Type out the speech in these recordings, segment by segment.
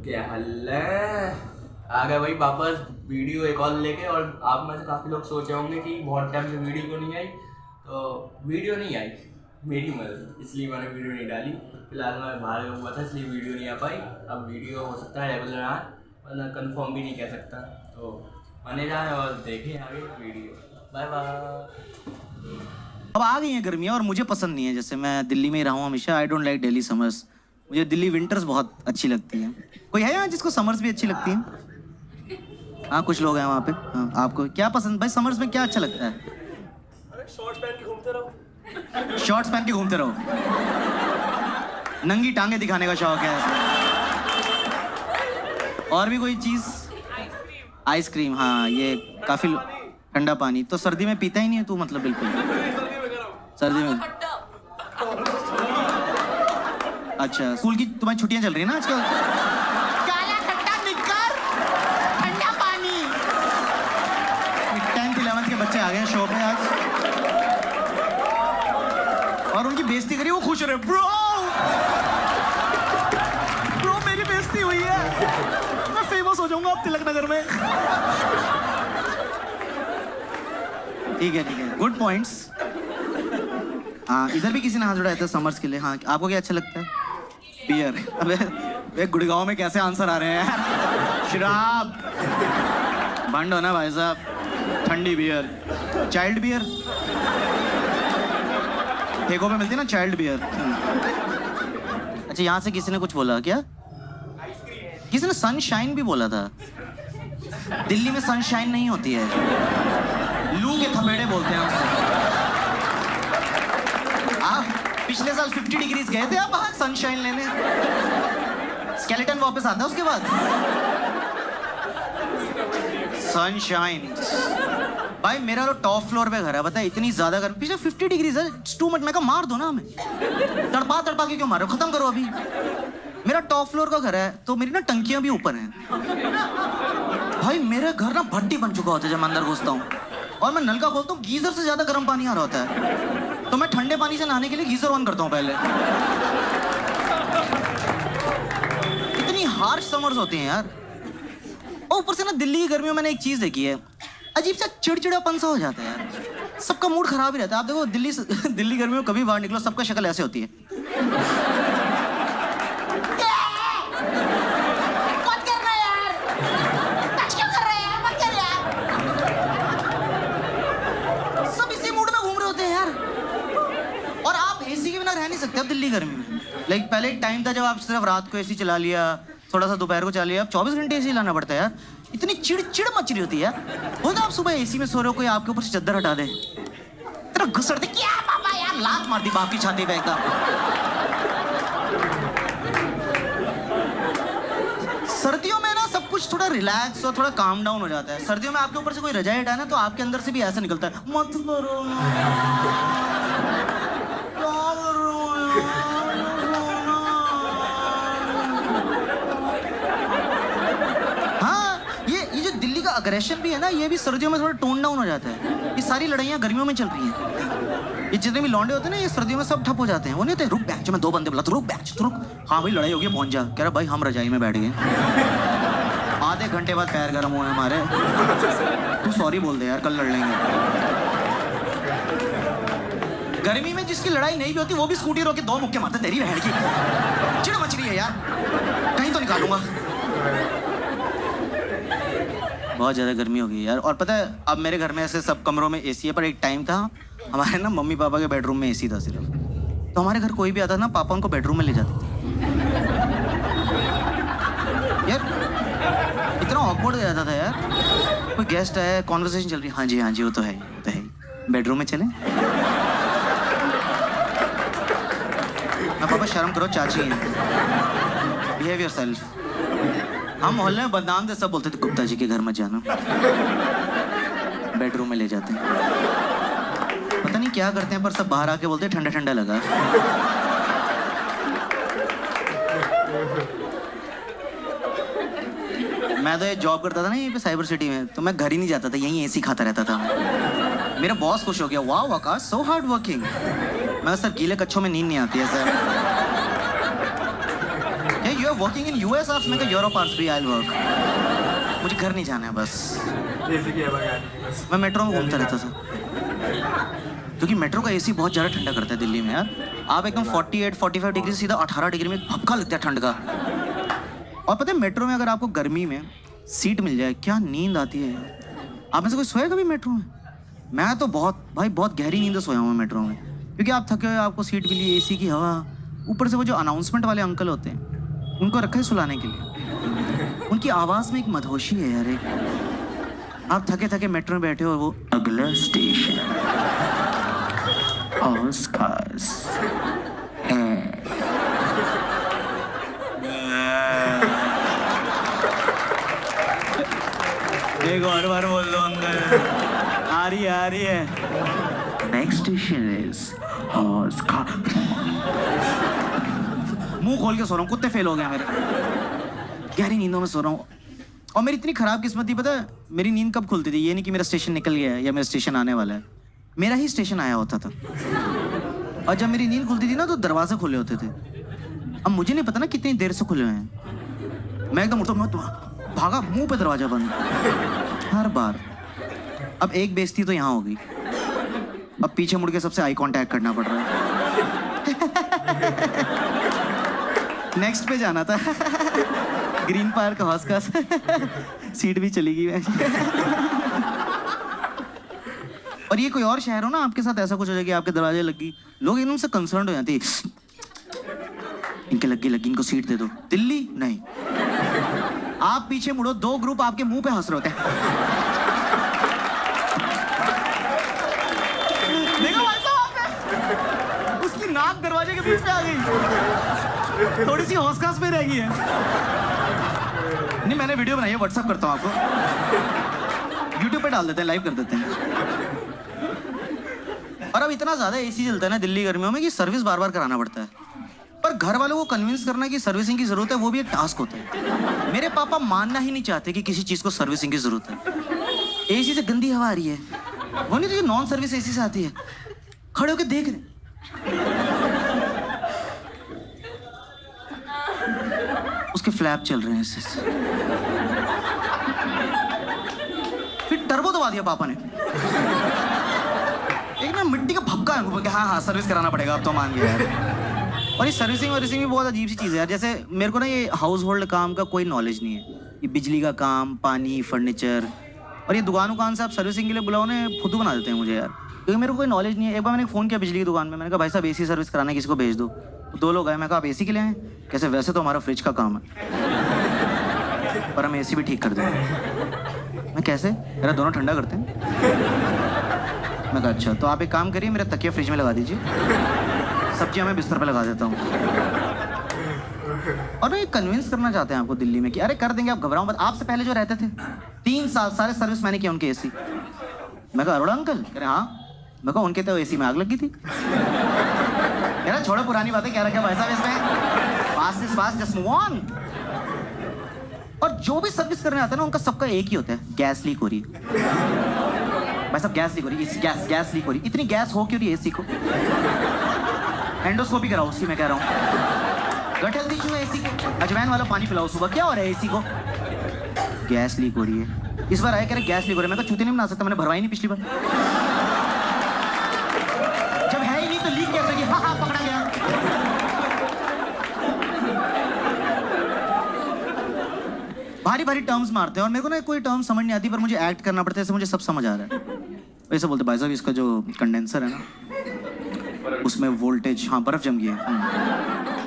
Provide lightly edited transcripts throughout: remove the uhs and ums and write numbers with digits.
क्या हाल है? आ गए भाई वापस वीडियो एक और लेके। और आप में से काफ़ी लोग सोचे होंगे कि बहुत टाइम से वीडियो क्यों नहीं आई। तो वीडियो नहीं आई मेरी मर्जी, इसलिए मैंने वीडियो नहीं डाली। फिलहाल मैं बाहर हुआ था इसलिए वीडियो नहीं आ पाई। अब वीडियो हो सकता है रेगुलर आए, वरना कंफर्म भी नहीं कह सकता। तो बने जाए और देखें आगे वीडियो। Bye bye. अब आ गई हैं गर्मियाँ और मुझे पसंद नहीं है। जैसे मैं दिल्ली में ही रहा हूँ हमेशा। I don't like Delhi summers. मुझे दिल्ली विंटर्स बहुत अच्छी लगती हैं। कोई है यहाँ जिसको समर्स भी अच्छी लगती हैं? हाँ, कुछ लोग हैं वहाँ पे। हाँ, आपको क्या पसंद भाई? समर्स में क्या अच्छा लगता है? शॉर्ट्स पहन के घूमते रहो। शॉर्ट्स पहन के घूमते रहो, नंगी टांगे दिखाने का शौक है। और भी कोई चीज़? आइसक्रीम। हाँ, ये काफ़ी ठंडा पानी तो सर्दी में पीता ही नहीं है तू, मतलब बिल्कुल सर्दी में। अच्छा, स्कूल की तुम्हारी छुट्टियां चल रही है ना आजकल? काला खट्टा निक्कर, ठंडा पानी। 10th 11th के बच्चे आ गए हैं शो पे आज और उनकी बेइज्जती करी, वो खुश हो रहे। ब्रो ब्रो मेरी बेइज्जती हुई है, मैं फेमस हो जाऊंगा अब तिलक नगर में। ठीक है, गुड पॉइंट्स। हाँ, इधर भी किसी ने हाथ उठाया था समर्स के लिए। हाँ, आपको क्या अच्छा लगता है? बियर। अबे गुड़गांव में कैसे आंसर आ रहे हैं यार? शराब बंद हो ना भाई साहब। ठंडी बियर, चाइल्ड बियर ठेकों पे मिलती है ना, चाइल्ड बियर। अच्छा, यहाँ से किसी ने कुछ बोला क्या? किसी ने सनशाइन भी बोला था। दिल्ली में सनशाइन नहीं होती है, लू के थपेड़े बोलते हैं उससे। आप पिछले साल 50 डिग्रीज गए थे आप बाहर सनशाइन लेने? स्केलेटन वापस आता है उसके बाद। सनशाइन भाई, मेरा तो टॉप फ्लोर पे घर है, पता है? इतनी ज्यादा गर्मी, पिछले 50 डिग्रीज है। Too much. मैं कहा मार दो ना हमें, तड़पा के क्यों मारो? खत्म करो अभी। मेरा टॉप फ्लोर का घर है तो मेरी ना टंकियां भी ऊपर हैं। भाई मेरे घर ना भट्टी बन चुका होता है जब मैं अंदर घुसता हूँ और मैं नल का खोलता हूँ, गीजर से ज्यादा गर्म पानी आ रहा होता है। तो मैं ठंडे पानी से नहाने के लिए गीजर ऑन करता हूँ पहले। इतनी हार्श समर्स होती हैं यार। और ऊपर से ना दिल्ली की गर्मियों में मैंने एक चीज देखी है, अजीब सा चिड़चिड़ापन सा हो जाता है यार। सबका मूड खराब ही रहता है। आप देखो दिल्ली गर्मियों में कभी बाहर निकलो, सबका शक्ल ऐसे होती है। रह नहीं सकते अब दिल्ली गर्मी में। लाइक पहले एक टाइम था जब आप सिर्फ रात को एसी चला लिया, थोड़ा सा दोपहर को चला लिया। अब 24 घंटे एसी लाना पड़ता है यार। इतनी चिड़ मच रही होती है यार। हो तो आप सुबह एसी में सो रहे हो, कोई आपके ऊपर से चद्दर हटा दे, तेरा घुसड़ते क्या पापा यार, लात मार दी बाप की छाती पे एकदम। सर्दियों में ना सब कुछ थोड़ा रिलैक्स और थोड़ा काम डाउन हो जाता है। सर्दियों में आपके ऊपर से कोई रजाई हटाए ना तो आपके अंदर से भी ऐसा निकलता है, मत करो अग्रेशन भी है ना, ये भी सर्दियों में थोड़ा टोन डाउन हो जाता है। ये सारी लड़ाइयाँ गर्मियों में चल रही हैं। ये जितने भी लौंडे होते हैं ना, ये सर्दियों में सब ठप हो जाते हैं। वो नहीं होते, रुक बैच, मैं 2 बंदे बुला, तो रुक बैच, तो रुक। हाँ भाई लड़ाई हो गई, पहुंच जा। कह रहा भाई हम रजाई में बैठ गए, आधे घंटे बाद पैर गर्म हुए हमारे। तू सॉरी बोल दे यार, कल लड़ लेंगे। गर्मी में जिसकी लड़ाई नहीं भी होती वो भी स्कूटी रोक के 2 मुक्के मारते। तेरी बहन की चिड़ मच रही है यार, कहीं तो निकालूंगा। बहुत ज़्यादा गर्मी हो गई यार। और पता है अब मेरे घर में ऐसे सब कमरों में एसी है, पर एक टाइम था हमारे ना मम्मी पापा के बेडरूम में एसी था सिर्फ। तो हमारे घर कोई भी आता ना, पापा उनको बेडरूम में ले जाते थे यार। इतना ऑकवर्ड हो जाता था यार। कोई गेस्ट आया, कॉन्वर्सेशन चल रही है, हाँ जी वो तो है, बेडरूम में चलें। पापा शर्म करो, चाची हैं, बिहेव योरसेल्फ। हम मोहल्ले में बदनाम थे, सब बोलते थे गुप्ता जी के घर मत जाना, बेडरूम में ले जाते हैं। पता नहीं क्या करते हैं, पर सब बाहर आके बोलते ठंडा ठंडा लगा। मैं तो ये जॉब करता था ना यहीं पे साइबर सिटी में, तो मैं घर ही नहीं जाता था, यहीं एसी खाता रहता था। मेरा बॉस खुश हो गया, वाह आकाश सो हार्ड वर्किंग। मैं सर गीले कच्छों में नींद नहीं आती है सर। नहीं you are working in US hours, मैं यूरोप आवर्स भी आई विल वर्क। मुझे घर नहीं जाना है बस। मैं मेट्रो में घूमता रहता था क्योंकि मेट्रो का एसी बहुत ज़्यादा ठंडा करता है दिल्ली में यार। आप एकदम 48-45 डिग्री सीधा 18 डिग्री में भपका लगता है ठंड का। और पता है मेट्रो में अगर आपको गर्मी में सीट मिल जाए क्या नींद आती है। आप में से कोई सोया कभी मेट्रो में? मैं तो बहुत गहरी नींद सोया हूँ मेट्रो में, क्योंकि आप थके हुए, आपको सीट मिली, एसी की हवा, ऊपर से वो जो अनाउंसमेंट वाले अंकल होते हैं उनको रखा है सुलाने के लिए। उनकी आवाज़ में एक मदहोशी है यार। एक आप थके थके मेट्रो में बैठे हो और वो अगला स्टेशन ऑस्कार्स है। एक और बार बोल दो अंकल। आ रही है। Next station is Oscar. मुंह खोल के सो रहा हूँ, कुत्ते फेल हो गए मेरे। गहरी नींदों में सो रहा हूँ। और मेरी इतनी खराब किस्मत थी, पता है मेरी नींद कब खुलती थी? ये नहीं कि मेरा स्टेशन निकल गया है या मेरा स्टेशन आने वाला है, मेरा ही स्टेशन आया होता था। और जब मेरी नींद खुलती थी ना तो दरवाजे खुले होते थे। अब मुझे नहीं पता ना कितनी देर से खुले हुए हैं। मैं एकदम उठता, मैं भागा, मुंह पे दरवाजा बंद हर बार। अब एक बेइज्जती तो यहाँ हो गई, अब पीछे मुड़ के सबसे आई कांटेक्ट करना पड़ रहा है। नेक्स्ट पे जाना था ग्रीन पार्क हाउस का सीट भी चली गई। और ये कोई और शहर हो ना, आपके साथ ऐसा कुछ हो जाए कि आपके दरवाजे लगी, लोग एकदम से कंसर्न हो जाते, इनके लगी इनको सीट दे दो। दिल्ली नहीं, आप पीछे मुड़ो, 2 ग्रुप आपके मुंह पे हंस रहे होते हैं। देखो भाई साहब, उसकी नाक दरवाजे के बीच में आ गई, थोड़ी सी हौस-खास में रह गई है। नहीं मैंने वीडियो बनाई है, व्हाट्सएप करता हूँ आपको, यूट्यूब पे डाल देते हैं, लाइव कर देते हैं। और अब इतना ज्यादा एसी चलता है ना दिल्ली गर्मियों में कि सर्विस बार बार कराना पड़ता है। पर घर वालों को कन्विंस करना कि सर्विसिंग की जरूरत है वो भी एक टास्क होता है। मेरे पापा मानना ही नहीं चाहते कि किसी चीज को सर्विसिंग की जरूरत है। एसी से गंदी हवा आ रही है, वो नहीं तो ये नॉन सर्विस एसी से आती है, खड़े होकर देख रहे, उसके फ्लैप चल रहे हैं ऐसे। फिर टर्बो दबा दिया पापा ने, एक ना मिट्टी का भपका है, हाँ सर्विस कराना पड़ेगा अब तो, मान गया यार। और ये सर्विसिंग भी बहुत अजीब सी चीज़ है यार। जैसे मेरे को ना ये हाउस होल्ड काम का कोई नॉलेज नहीं है, ये बिजली का काम, पानी, फर्नीचर, और ये दुकान से आप सर्विसिंग के लिए बुलाओ ना, फुद्दू बना देते हैं मुझे यार, क्योंकि मेरे को कोई नॉलेज नहीं है। एक बार मैंने फ़ोन किया बिजली की दुकान में, मैंने कहा भाई साहब एसी सर्विस कराना है, किसी को भेज दो। 2 लोग आए, मैं कहा आप एसी के लिए आए? कैसे? वैसे तो हमारा फ्रिज का काम है, पर हम एसी भी ठीक कर देंगे। मैं कैसे? मेरा दोनों ठंडा करते हैं। मैं कहा अच्छा, तो आप एक काम करिए, मेरा तकिया फ्रिज में लगा दीजिए, सब्जियां मैं बिस्तर पे लगा देता हूँ। और ना ये कन्विंस करना चाहते हैं आपको दिल्ली में कि अरे कर देंगे, आप घबराओ मत। आपसे पहले जो रहते थे 3 साल सारे सर्विस मैंने किया उनके एसी। मैं कहा अरोड़ा अंकल? कह रहे हाँ। मैं कहा उनके तो एसी में आग लगी थी। कह रहा छोड़ो पुरानी बातें, क्या रखा भाई साहब इसमें, fast is fast, just move on. और जो भी सर्विस करने आता है ना उनका सबका एक ही होता है, गैस लीक हो रही है भाई साहब, गैस लीक हो रही है, गैस लीक हो रही है। इतनी गैस हो क्यों रही है एसी को? एंडोस्कोपी कराओ उसकी, मैं कह रहा हूँ। गठल दी क्यों एसी को? अजवाइन वाला पानी पिलाओ सुबह, क्या हो रहा है एसी को? गैस लीक हो रही है। इस बार आए कह रहे गैस लीक हो रही है। मैं कहा चूती नहीं बना सकता, मैंने भरवाई नहीं पिछली बार। जब है ही नहीं तो लीक कैसे होगी? हाँ पकड़ा गया। भारी भारी टर्म्स मारते हैं और मेरे को ना कोई टर्म समझ नहीं आती, पर मुझे एक्ट करना पड़ता है, ऐसे मुझे सब समझ आ रहा है। वैसे बोलते भाई साहब इसका जो कंडेंसर है ना उसमें वोल्टेज, हाँ बर्फ जम गई है,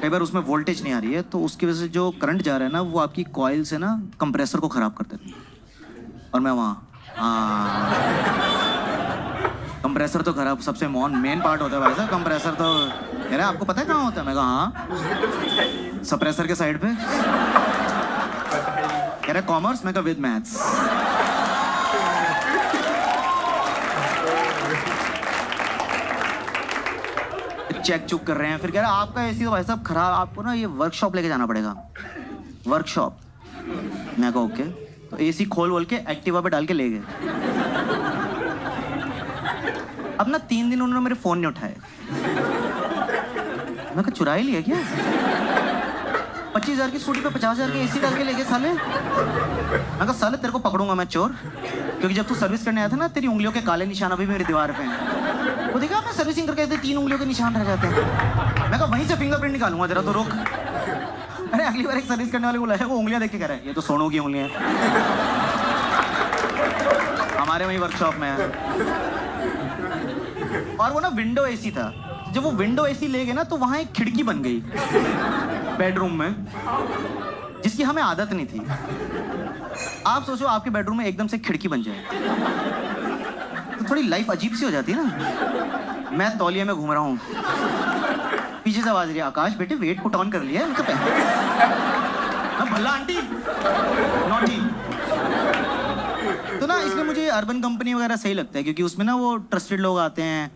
कई बार उसमें वोल्टेज नहीं आ रही है, तो उसकी वजह से जो करंट जा रहा है ना वो आपकी कॉइल से ना कंप्रेसर को खराब कर देता है। और मैं वहाँ हाँ, कंप्रेसर तो खराब सबसे मेन पार्ट होता है भाई साहब, कंप्रेसर तो कह रहा है आपको पता है कहाँ होता है? मैं कहा हाँ, सप्रेसर के साइड पे। कह रहा कॉमर्स? मैं कहा विद मैथ्स। चेक चुक कर रहे हैं, फिर कह रहा आपका एसी तो भाई साहब खराब, आपको ना ये वर्कशॉप लेके जाना पड़ेगा, वर्कशॉप। मैं कहा ओके, तो एसी खोल के एक्टिवा पे डाल के ले गए। अब ना 3 दिन उन्होंने मेरे फोन नहीं उठाए। मैं कहा चुरा ही लिया क्या? 25,000 की स्कूटी पे 50,000 की एसी डाल के लेके साले। मैं कहा साले तेरे को पकड़ूंगा मैं चोर, क्योंकि जब तू सर्विस करने आया था ना तेरी उंगलियों के काले निशान अभी भी मेरी दीवार पे हैं। वो देखा आपने सर्विसिंग करके 3 उंगलियों के निशान रह जाते हैं। मैं कहा वहीं से फिंगरप्रिंट निकालूंगा तेरा, तो रोक। अरे अगली बार एक सर्विस करने वाले को लाया, वो उंगलियां देख के कह रहा है ये तो सोनू की उंगलियां हैं। हमारे वहीं वर्कशॉप में है। और वो ना विंडो एसी था, जब वो विंडो एसी ले गए ना तो वहां एक खिड़की बन गई बेडरूम में, जिसकी हमें आदत नहीं थी। आप सोचो आपके बेडरूम में एकदम से खिड़की बन जाए तो थोड़ी लाइफ अजीब सी हो जाती है ना। मैं तौलिए में घूम रहा हूँ, पीछे से आवाज रही है आकाश बेटे वेट पुट ऑन कर लिया है मतलब भल्ला आंटी नॉटी। तो ना इसलिए मुझे अर्बन कंपनी वगैरह सही लगता है, क्योंकि उसमें ना वो ट्रस्टेड लोग आते हैं,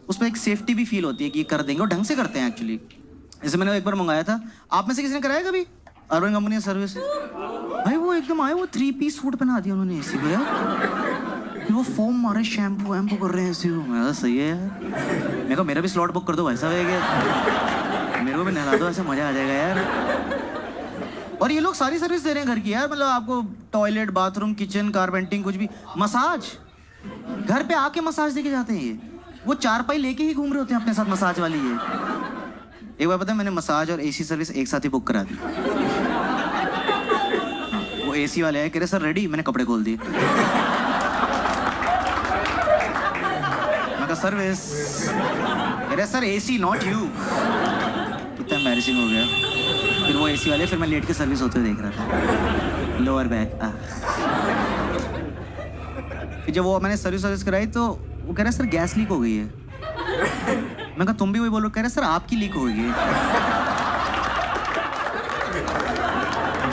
उसमें एक सेफ्टी भी फील होती है कि ये कर देंगे और ढंग से करते हैं एक्चुअली। जैसे मैंने एक बार मंगाया था, आप में से किसी ने कराया कभी अर्बन कंपनी सर्विस? भाई वो एकदम आए, वो 3 पीस सूट पहना दिया उन्होंने एसी को यार, वो फोम मारे शैम्पू वैम्पू कर रहे हैं एसी को। मैं सही है यार, मेरे को मेरा भी स्लॉट बुक कर दो भाई साहब, मेरे को भी नहला दो, ऐसे मजा आ जाएगा यार। और ये लोग सारी सर्विस दे रहे हैं घर की यार, मतलब आपको टॉयलेट बाथरूम किचन कारपेंटिंग कुछ भी, मसाज घर पे आके मसाज देके जाते हैं। ये वो 4 पाई लेके ही घूम रहे होते हैं अपने साथ मसाज वाली। ये एक बार पता है मैंने मसाज और एसी सर्विस एक साथ ही बुक करा दी। वो एसी वाले आए, कह रहे सर रेडी, मैंने कपड़े खोल दिए। मैं कहा सर्विस, कह रहे सर एसी नॉट यू। कितना एम्बैरेसिंग हो गया। फिर वो एसी वाले, फिर मैं लेट के सर्विस होते देख रहा था, लोअर बैक। फिर जब वो मैंने सर्विस कराई तो वो कह रहा सर गैस लीक हो गई है। मैं कहा तुम भी वही बोलो? कह रहे सर आपकी लीक हो गई है।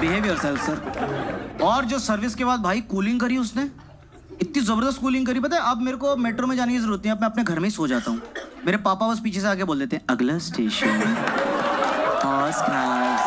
Behave yourself sir. और जो सर्विस के बाद भाई कूलिंग करी उसने, इतनी जबरदस्त कूलिंग करी, पता है अब मेरे को मेट्रो में जाने की जरूरत नहीं है, अब मैं अपने घर में ही सो जाता हूँ। मेरे पापा बस पीछे से आके बोल देते हैं अगला स्टेशन फर्स्ट क्लास।